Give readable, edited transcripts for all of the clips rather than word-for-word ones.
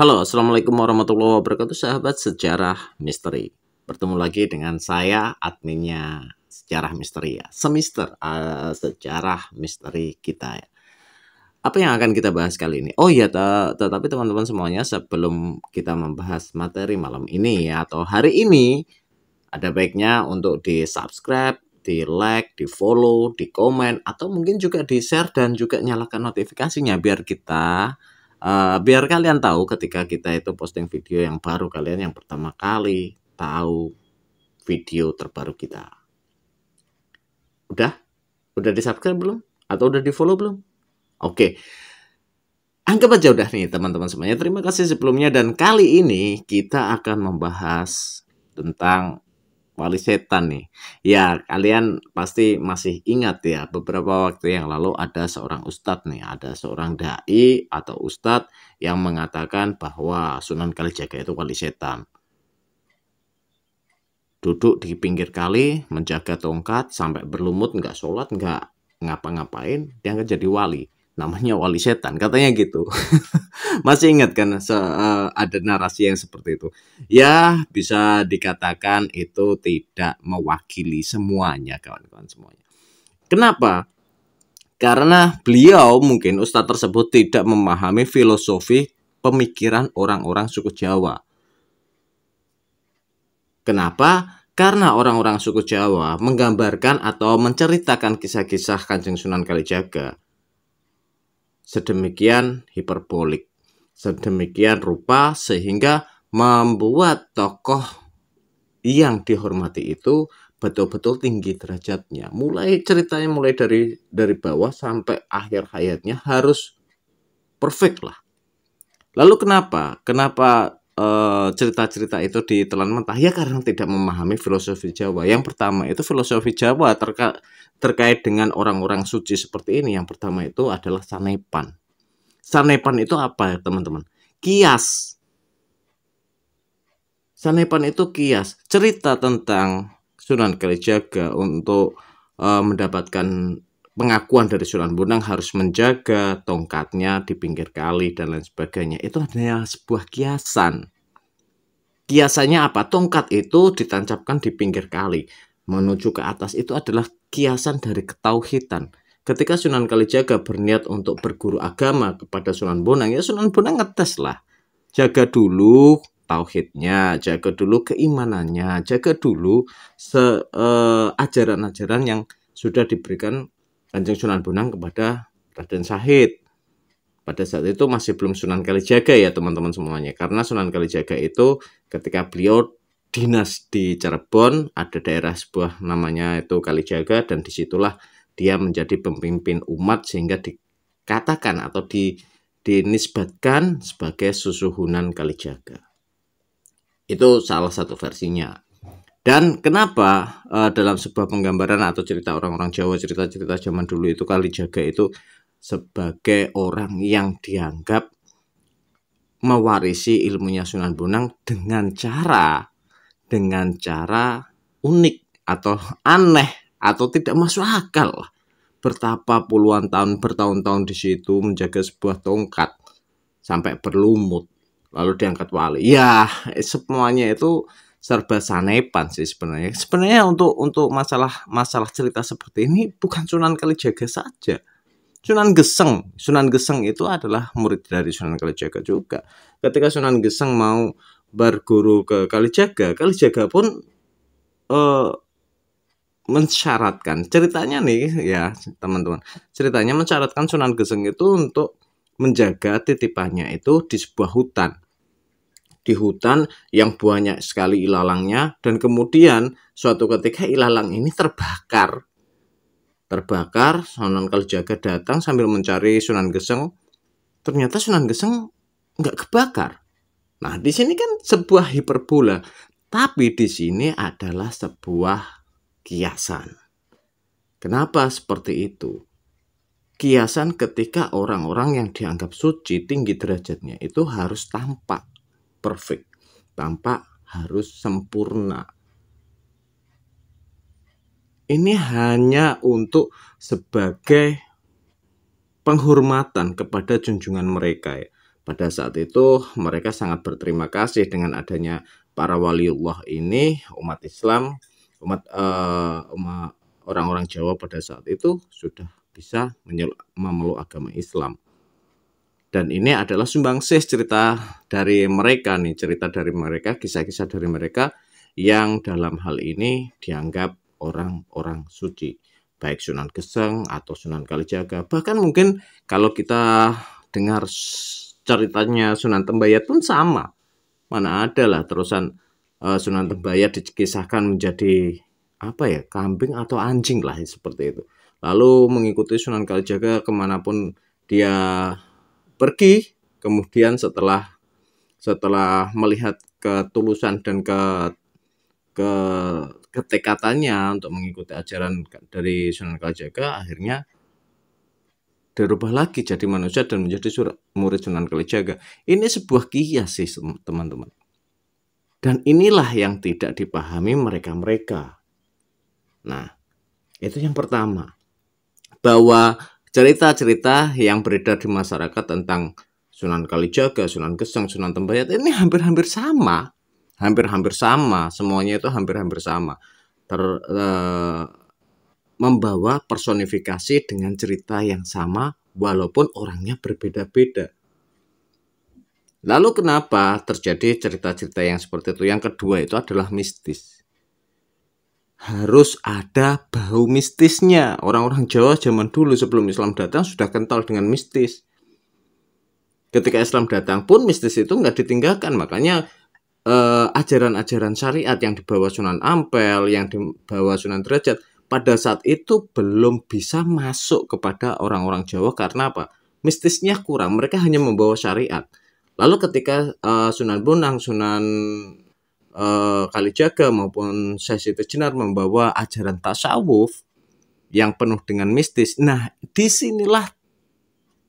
Halo, assalamualaikum warahmatullahi wabarakatuh, sahabat sejarah misteri. Bertemu lagi dengan saya, adminnya sejarah misteri ya, sejarah misteri kita ya. Apa yang akan kita bahas kali ini? Oh iya, tetapi teman-teman semuanya, sebelum kita membahas materi malam ini ya, atau hari ini, ada baiknya untuk di subscribe, di like, di follow, di komen, atau mungkin juga di share dan juga nyalakan notifikasinya biar kalian tahu ketika kita itu posting video yang baru, kalian yang pertama kali tahu video terbaru kita. Udah di subscribe belum? Atau udah di follow belum? Oke, anggap aja udah nih teman-teman semuanya. Terima kasih sebelumnya, dan kali ini kita akan membahas tentang wali setan nih. Ya, kalian pasti masih ingat ya, beberapa waktu yang lalu ada seorang ustadz nih, ada seorang dai atau ustadz yang mengatakan bahwa Sunan Kalijaga itu wali setan. Duduk di pinggir kali, menjaga tongkat, sampai berlumut, nggak sholat, nggak ngapa-ngapain, dia nggak jadi wali. Namanya wali setan, katanya gitu. Masih ingat kan ada narasi yang seperti itu? Ya, bisa dikatakan itu tidak mewakili semuanya, kawan-kawan semuanya. Kenapa? Karena beliau, mungkin ustadz tersebut, tidak memahami filosofi pemikiran orang-orang suku Jawa. Kenapa? Karena orang-orang suku Jawa menggambarkan atau menceritakan kisah-kisah Kanjeng Sunan Kalijaga sedemikian hiperbolik, sedemikian rupa, sehingga membuat tokoh yang dihormati itu betul-betul tinggi derajatnya. Ceritanya mulai dari bawah sampai akhir hayatnya harus perfect lah. Lalu kenapa cerita-cerita itu ditelan mentah? Ya karena tidak memahami filosofi Jawa. Yang pertama itu filosofi Jawa terkait dengan orang-orang suci seperti ini. Yang pertama itu adalah sanepan. Sanepan itu apa ya teman-teman? Kias. Sanepan itu kias. Cerita tentang Sunan Kalijaga untuk mendapatkan pengakuan dari Sunan Bonang harus menjaga tongkatnya di pinggir kali dan lain sebagainya. Itu adalah sebuah kiasan. Kiasannya apa? Tongkat itu ditancapkan di pinggir kali. Menuju ke atas itu adalah kiasan dari ketauhidan. Ketika Sunan Kalijaga berniat untuk berguru agama kepada Sunan Bonang, ya Sunan Bonang ngetes lah. Jaga dulu tauhidnya, jaga dulu keimanannya, jaga dulu ajaran-ajaran yang sudah diberikan Kanjeng Sunan Bonang kepada Raden Syahid. Pada saat itu masih belum Sunan Kalijaga ya teman-teman semuanya. Karena Sunan Kalijaga itu ketika beliau dinas di Cirebon, ada daerah sebuah namanya itu Kalijaga, dan disitulah dia menjadi pemimpin umat sehingga dikatakan atau dinisbatkan sebagai Susuhunan Kalijaga. Itu salah satu versinya. Dan kenapa dalam sebuah penggambaran atau cerita orang-orang Jawa, cerita-cerita zaman dulu itu Kalijaga itu sebagai orang yang dianggap mewarisi ilmunya Sunan Bonang dengan cara unik atau aneh atau tidak masuk akal. Betapa puluhan tahun, bertahun-tahun di situ menjaga sebuah tongkat sampai berlumut lalu diangkat wali. Ya, semuanya itu serba sanepan sih sebenarnya. Sebenarnya untuk masalah cerita seperti ini bukan Sunan Kalijaga saja. Sunan Geseng itu adalah murid dari Sunan Kalijaga juga. Ketika Sunan Geseng mau berguru ke Kalijaga pun mensyaratkan, ceritanya nih ya teman-teman, ceritanya mensyaratkan Sunan Geseng itu untuk menjaga titipannya itu di sebuah hutan. Di hutan yang banyak sekali ilalangnya, dan kemudian suatu ketika ilalang ini terbakar. Sunan Kalijaga datang sambil mencari Sunan Geseng. Ternyata Sunan Geseng nggak kebakar. Nah, di sini kan sebuah hiperbola, tapi di sini adalah sebuah kiasan. Kenapa seperti itu? Kiasan ketika orang-orang yang dianggap suci, tinggi derajatnya itu harus tampak perfect, tampak harus sempurna. Ini hanya untuk sebagai penghormatan kepada junjungan mereka ya. pada saat itu mereka sangat berterima kasih dengan adanya para waliullah ini, umat Islam, orang-orang Jawa pada saat itu sudah bisa memeluk agama Islam. Dan ini adalah sumbangsih cerita dari mereka nih, kisah-kisah dari mereka yang dalam hal ini dianggap orang-orang suci, baik Sunan Geseng atau Sunan Kalijaga. Bahkan mungkin kalau kita dengar ceritanya Sunan Tembayat pun sama. Mana ada lah terusan Sunan Tembayat dikisahkan menjadi kambing atau anjing lah seperti itu. Lalu mengikuti Sunan Kalijaga kemanapun dia pergi, kemudian setelah melihat ketulusan dan ketekatannya untuk mengikuti ajaran dari Sunan Kalijaga, akhirnya dirubah lagi jadi manusia dan menjadi murid Sunan Kalijaga. Ini sebuah kias sih teman-teman. Dan inilah yang tidak dipahami mereka-mereka. Nah, itu yang pertama. Bahwa cerita-cerita yang beredar di masyarakat tentang Sunan Kalijaga, Sunan Geseng, Sunan Tembayat ini hampir-hampir sama. Hampir-hampir sama, semuanya itu hampir-hampir sama. Membawa personifikasi dengan cerita yang sama walaupun orangnya berbeda-beda. Lalu kenapa terjadi cerita-cerita yang seperti itu? Yang kedua itu adalah mistis. Harus ada bau mistisnya. Orang-orang Jawa zaman dulu sebelum Islam datang sudah kental dengan mistis. Ketika Islam datang pun mistis itu nggak ditinggalkan. Makanya ajaran-ajaran syariat yang dibawa Sunan Ampel, yang dibawa Sunan Derajat, pada saat itu belum bisa masuk kepada orang-orang Jawa. Karena apa? Mistisnya kurang. Mereka hanya membawa syariat. Lalu ketika Sunan Bonang, Sunan Kalijaga maupun Syekh Siti Jenar membawa ajaran tasawuf yang penuh dengan mistis. Nah, disinilah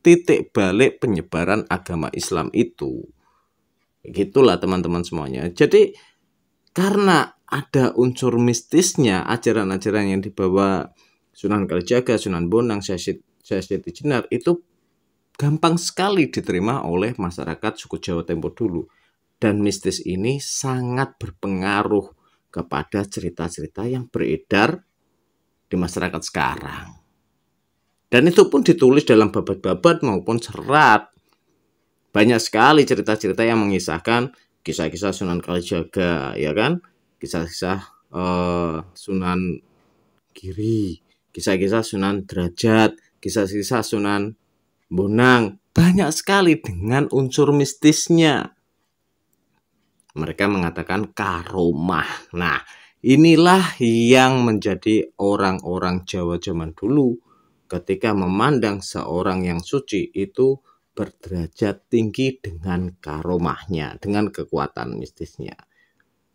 titik balik penyebaran agama Islam itu. Gitulah teman-teman semuanya. Jadi karena ada unsur mistisnya, ajaran-ajaran yang dibawa Sunan Kalijaga, Sunan Bonang, Syekh Siti Jenar itu gampang sekali diterima oleh masyarakat suku Jawa tempo dulu. Dan mistis ini sangat berpengaruh kepada cerita-cerita yang beredar di masyarakat sekarang. Dan itu pun ditulis dalam babat-babat maupun serat. Banyak sekali cerita-cerita yang mengisahkan kisah-kisah Sunan Kalijaga, ya kan? Kisah-kisah Sunan Giri, kisah-kisah Sunan Derajat, kisah-kisah Sunan Bonang. Banyak sekali dengan unsur mistisnya. Mereka mengatakan karomah. Nah, inilah yang menjadi orang-orang Jawa zaman dulu ketika memandang seorang yang suci itu berderajat tinggi dengan karomahnya, dengan kekuatan mistisnya.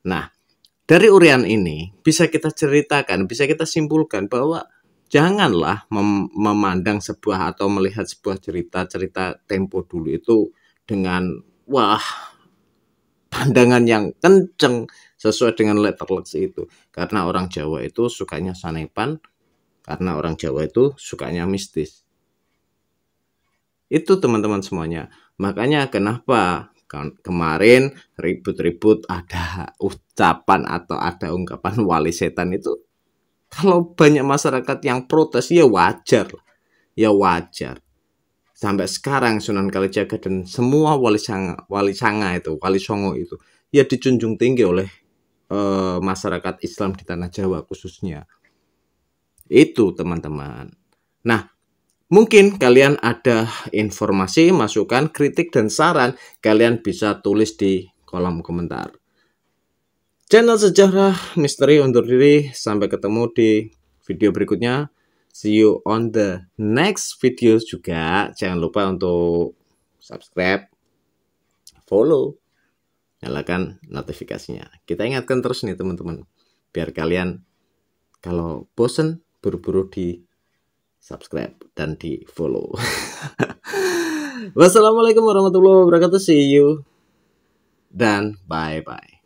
Nah, dari urian ini bisa kita ceritakan, bisa kita simpulkan bahwa janganlah memandang sebuah atau melihat sebuah cerita-cerita tempo dulu itu dengan pandangan yang kenceng sesuai dengan letterbox itu. Karena orang Jawa itu sukanya sanepan, karena orang Jawa itu sukanya mistis. Itu teman-teman semuanya. Makanya kenapa kemarin ribut-ribut ada ucapan atau ada ungkapan wali setan itu. Kalau banyak masyarakat yang protes ya wajar. Ya wajar. Sampai sekarang Sunan Kalijaga dan semua wali songo itu ya dijunjung tinggi oleh masyarakat Islam di tanah Jawa khususnya. Itu teman-teman. Nah, mungkin kalian ada informasi, masukan, kritik, dan saran, kalian bisa tulis di kolom komentar. Channel Sejarah Misteri undur diri. Sampai ketemu di video berikutnya. See you on the next video juga. Jangan lupa untuk subscribe, follow, nyalakan notifikasinya. Kita ingatkan terus nih teman-teman. Biar kalian kalau bosen buru-buru di subscribe dan di follow. Wassalamualaikum warahmatullahi wabarakatuh. See you dan bye-bye.